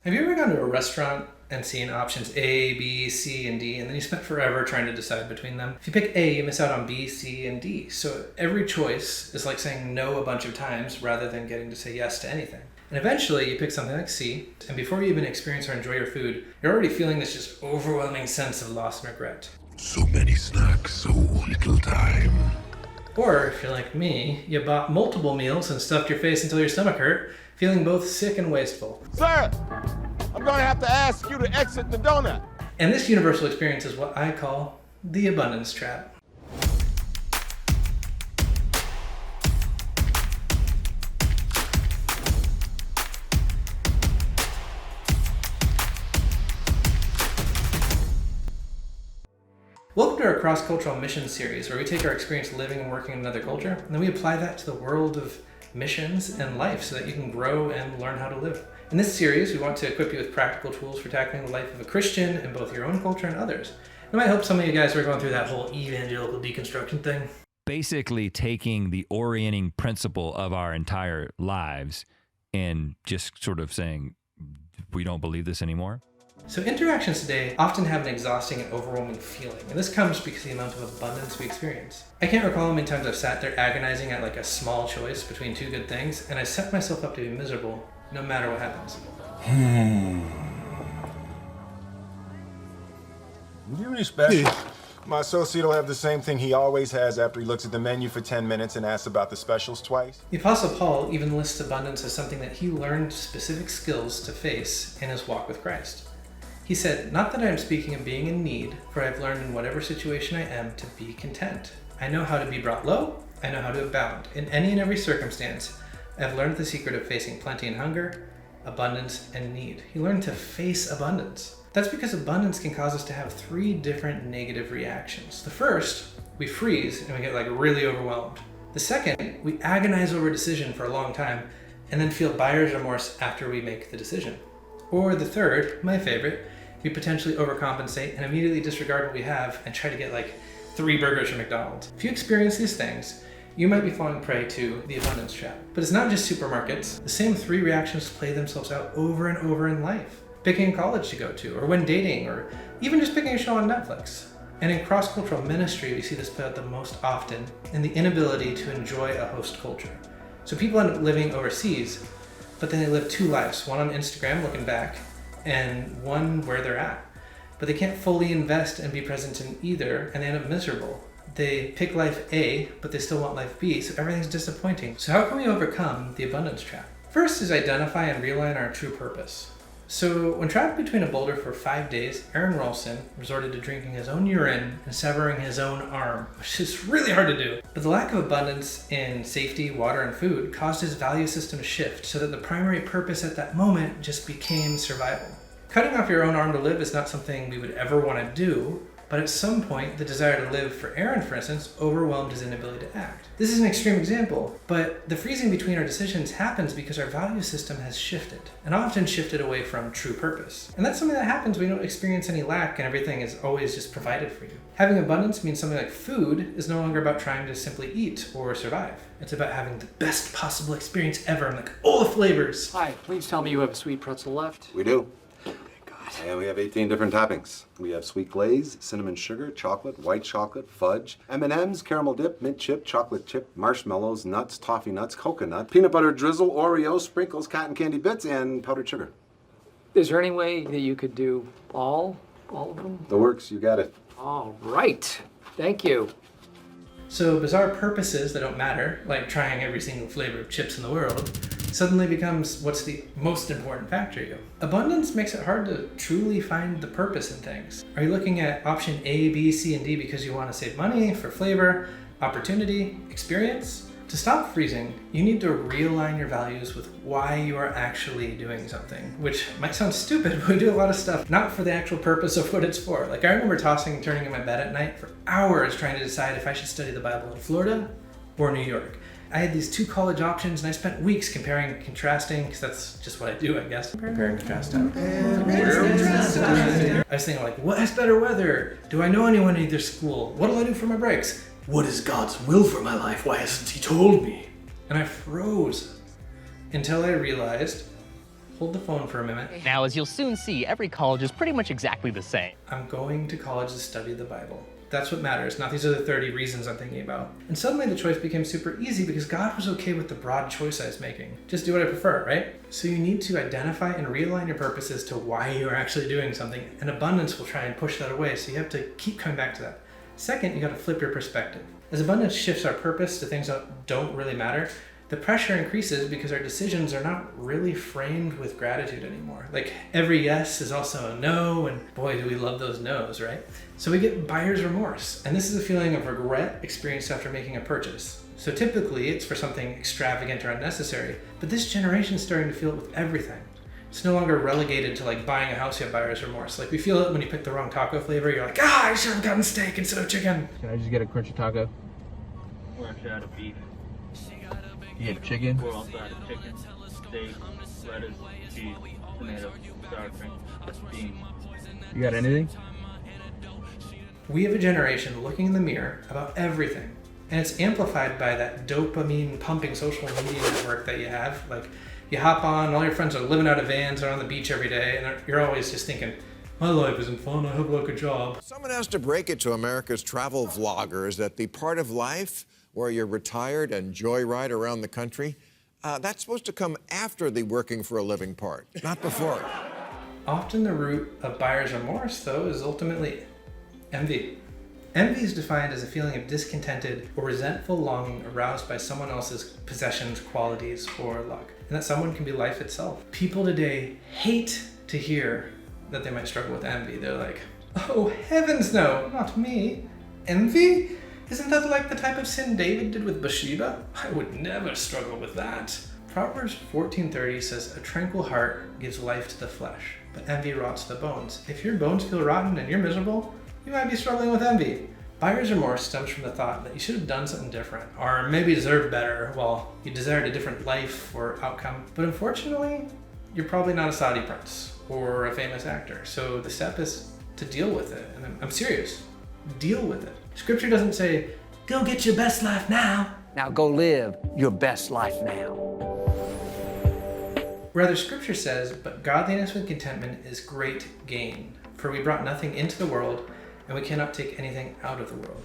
Have you ever gone to a restaurant and seen options A, B, C, and D, and then you spent forever trying to decide between them? If you pick A, you miss out on B, C, and D. So every choice is like saying no a bunch of times rather than getting to say yes to anything. And eventually you pick something like C, and before you even experience or enjoy your food, you're already feeling this just overwhelming sense of loss and regret. So many snacks, so little time. Or if you're like me, you bought multiple meals and stuffed your face until your stomach hurt, feeling both sick and wasteful. Sir, I'm going to have to ask you to exit the donut. And this universal experience is what I call the abundance trap. Welcome to our cross-cultural mission series, where we take our experience living and working in another culture, and then we apply that to the world of missions and life so that you can grow and learn how to live. In this series, we want to equip you with practical tools for tackling the life of a Christian in both your own culture and others. It might help some of you guys who are going through that whole evangelical deconstruction thing. Basically taking the orienting principle of our entire lives and just sort of saying, we don't believe this anymore. So interactions today often have an exhausting and overwhelming feeling, and this comes because of the amount of abundance we experience. I can't recall how many times I've sat there agonizing at like a small choice between two good things, and I set myself up to be miserable no matter what happens. You respect my associate will have the same thing he always has after he looks at the menu for 10 minutes and asks about the specials twice. The Apostle Paul even lists abundance as something that he learned specific skills to face in his walk with Christ. He said, "Not that I am speaking of being in need, for I have learned in whatever situation I am to be content. I know how to be brought low, I know how to abound. In any and every circumstance, I have learned the secret of facing plenty and hunger, abundance and need." He learned to face abundance. That's because abundance can cause us to have three different negative reactions. The first, we freeze and we get like really overwhelmed. The second, we agonize over a decision for a long time and then feel buyer's remorse after we make the decision. Or the third, my favorite, we potentially overcompensate and immediately disregard what we have and try to get like 3 burgers from McDonald's. If you experience these things, you might be falling prey to the abundance trap. But it's not just supermarkets. The same 3 reactions play themselves out over and over in life. Picking a college to go to, or when dating, or even just picking a show on Netflix. And in cross-cultural ministry, we see this play out the most often in the inability to enjoy a host culture. So people end up living overseas, but then they live 2 lives, one on Instagram looking back, and one where they're at. But they can't fully invest and be present in either, and they end up miserable. They pick life A, but they still want life B, so everything's disappointing. So how can we overcome the abundance trap? First is identify and realign our true purpose. So when trapped between a boulder for 5 days, Aaron Rolston resorted to drinking his own urine and severing his own arm, which is really hard to do. But the lack of abundance in safety, water, and food caused his value system to shift so that the primary purpose at that moment just became survival. Cutting off your own arm to live is not something we would ever want to do, but at some point, the desire to live for Aaron, for instance, overwhelmed his inability to act. This is an extreme example, but the freezing between our decisions happens because our value system has shifted, and often shifted away from true purpose. And that's something that happens when you don't experience any lack and everything is always just provided for you. Having abundance means something like food is no longer about trying to simply eat or survive. It's about having the best possible experience ever, and like all the flavors. Hi, please tell me you have a sweet pretzel left. We do. And we have 18 different toppings. We have sweet glaze, cinnamon sugar, chocolate, white chocolate, fudge, M&Ms, caramel dip, mint chip, chocolate chip, marshmallows, nuts, toffee nuts, coconut, peanut butter drizzle, Oreos, sprinkles, cotton candy bits, and powdered sugar. Is there any way that you could do all of them? The works, you got it. All right. Thank you. So bizarre purposes that don't matter, like trying every single flavor of chips in the world, suddenly becomes what's the most important factor to you. Abundance makes it hard to truly find the purpose in things. Are you looking at option A, B, C, and D because you want to save money, for flavor, opportunity, experience? To stop freezing, you need to realign your values with why you are actually doing something, which might sound stupid, but we do a lot of stuff not for the actual purpose of what it's for. Like I remember tossing and turning in my bed at night for hours trying to decide if I should study the Bible in Florida or New York. I had these 2 college options and I spent weeks comparing and contrasting, because that's just what I do, I guess. Compare and contrast. I was thinking like, what has better weather? Do I know anyone in either school? What'll I do for my breaks? What is God's will for my life? Why hasn't he told me? And I froze until I realized hold the phone for a minute. Now, as you'll soon see, every college is pretty much exactly the same. I'm going to college to study the Bible. That's what matters, not these other 30 reasons I'm thinking about. And suddenly the choice became super easy because God was okay with the broad choice I was making. Just do what I prefer, right? So you need to identify and realign your purposes to why you're actually doing something, and abundance will try and push that away, so you have to keep coming back to that. Second, you gotta flip your perspective. As abundance shifts our purpose to things that don't really matter, the pressure increases because our decisions are not really framed with gratitude anymore. Like every yes is also a no, and boy, do we love those no's, right? So we get buyer's remorse, and this is a feeling of regret experienced after making a purchase. So typically it's for something extravagant or unnecessary, but this generation is starting to feel it with everything. It's no longer relegated to like buying a house, you have buyer's remorse. Like we feel it when you pick the wrong taco flavor, you're like, I should have gotten steak instead of chicken. Can I just get a crunchy taco? We're actually out of beef. You get chicken? We're also out of chicken, steak, lettuce, cheese, tomato, sour cream, beans. You got anything? We have a generation looking in the mirror about everything. And it's amplified by that dopamine pumping social media network that you have. Like you hop on, all your friends are living out of vans, are on the beach every day, and you're always just thinking, my life isn't fun, I have like a job. Someone has to break it to America's travel vloggers that the part of life where you're retired and joyride around the country, that's supposed to come after the working for a living part, not before. Often the root of buyer's remorse, though, is ultimately envy. Envy is defined as a feeling of discontented or resentful longing aroused by someone else's possessions, qualities, or luck. And that someone can be life itself. People today hate to hear that they might struggle with envy. They're like, oh heavens no, not me. Envy? Isn't that like the type of sin David did with Bathsheba? I would never struggle with that. Proverbs 14:30 says, a tranquil heart gives life to the flesh, but envy rots the bones. If your bones feel rotten and you're miserable, you might be struggling with envy. Buyer's remorse stems from the thought that you should have done something different, or maybe deserved better, well, you desired a different life or outcome. But unfortunately, you're probably not a Saudi prince or a famous actor. So the step is to deal with it. And I'm serious, deal with it. Scripture doesn't say, go get your best life now. Now go live your best life now. Rather, Scripture says, but godliness with contentment is great gain. For we brought nothing into the world, and we cannot take anything out of the world.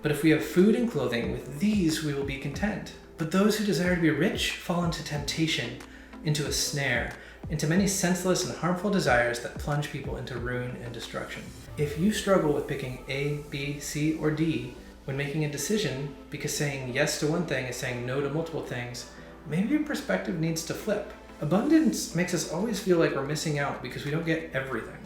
But if we have food and clothing, with these we will be content. But those who desire to be rich fall into temptation, into a snare, into many senseless and harmful desires that plunge people into ruin and destruction. If you struggle with picking A, B, C, or D when making a decision because saying yes to one thing is saying no to multiple things, maybe your perspective needs to flip. Abundance makes us always feel like we're missing out because we don't get everything.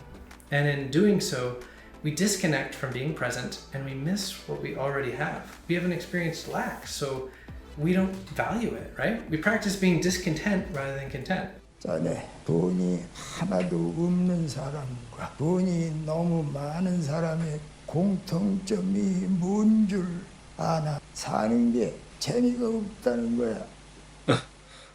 And in doing so, we disconnect from being present and we miss what we already have. We haven't experienced lack, so we don't value it, right? We practice being discontent rather than content. 전에 돈이 하나도 없는 사람과 돈이 너무 많은 사람의 공통점이 뭔 줄 아나? 사는 게 재미가 없다는 거야.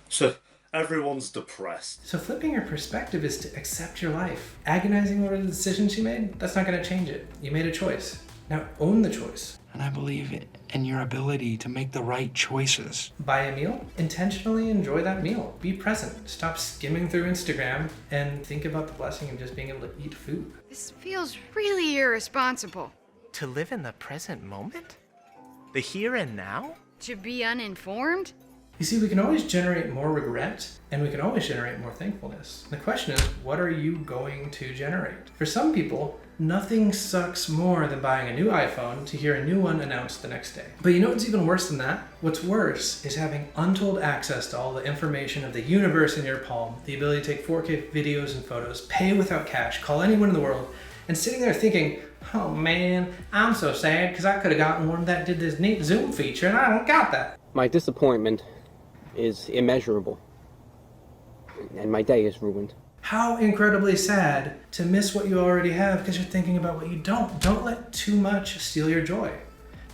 So everyone's depressed. So flipping your perspective is to accept your life. Agonizing over the decisions you made, that's not going to change it. You made a choice. Now own the choice. And I believe in your ability to make the right choices. Buy a meal, intentionally enjoy that meal. Be present. Stop skimming through Instagram and think about the blessing of just being able to eat food. This feels really irresponsible. To live in the present moment? The here and now? To be uninformed? You see, we can always generate more regret and we can always generate more thankfulness. The question is, what are you going to generate? For some people, nothing sucks more than buying a new iPhone to hear a new one announced the next day. But you know what's even worse than that? What's worse is having untold access to all the information of the universe in your palm, the ability to take 4K videos and photos, pay without cash, call anyone in the world, and sitting there thinking, oh man, I'm so sad because I could have gotten one that did this neat Zoom feature and I don't got that. My disappointment is immeasurable, and my day is ruined. How incredibly sad to miss what you already have because you're thinking about what you don't. Don't let too much steal your joy.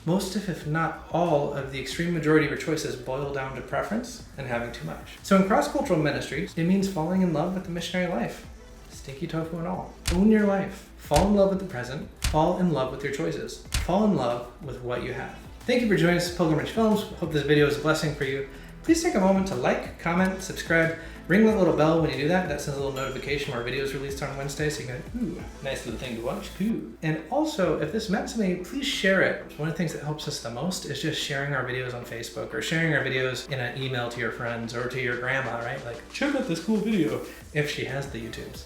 Most of, if not all, of the extreme majority of your choices boil down to preference and having too much. So in cross-cultural ministries, it means falling in love with the missionary life. Stinky tofu and all. Own your life. Fall in love with the present. Fall in love with your choices. Fall in love with what you have. Thank you for joining us at Pilgrimage Films. Hope this video is a blessing for you. Please take a moment to like, comment, subscribe, ring the little bell when you do that. That sends a little notification when our video is released on Wednesday, so you can go, ooh, nice little thing to watch, ooh. And also, if this meant something, please share it. One of the things that helps us the most is just sharing our videos on Facebook or sharing our videos in an email to your friends or to your grandma, right? Like, check out this cool video, if she has the YouTubes.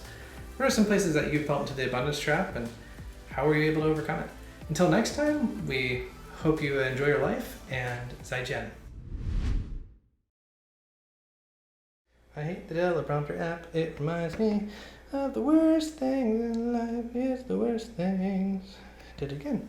What are some places that you fell into the abundance trap, and how were you able to overcome it? Until next time, we hope you enjoy your life, and Zaijian. I hate the teleprompter app. It reminds me of the worst things in life is the worst things. Did it again.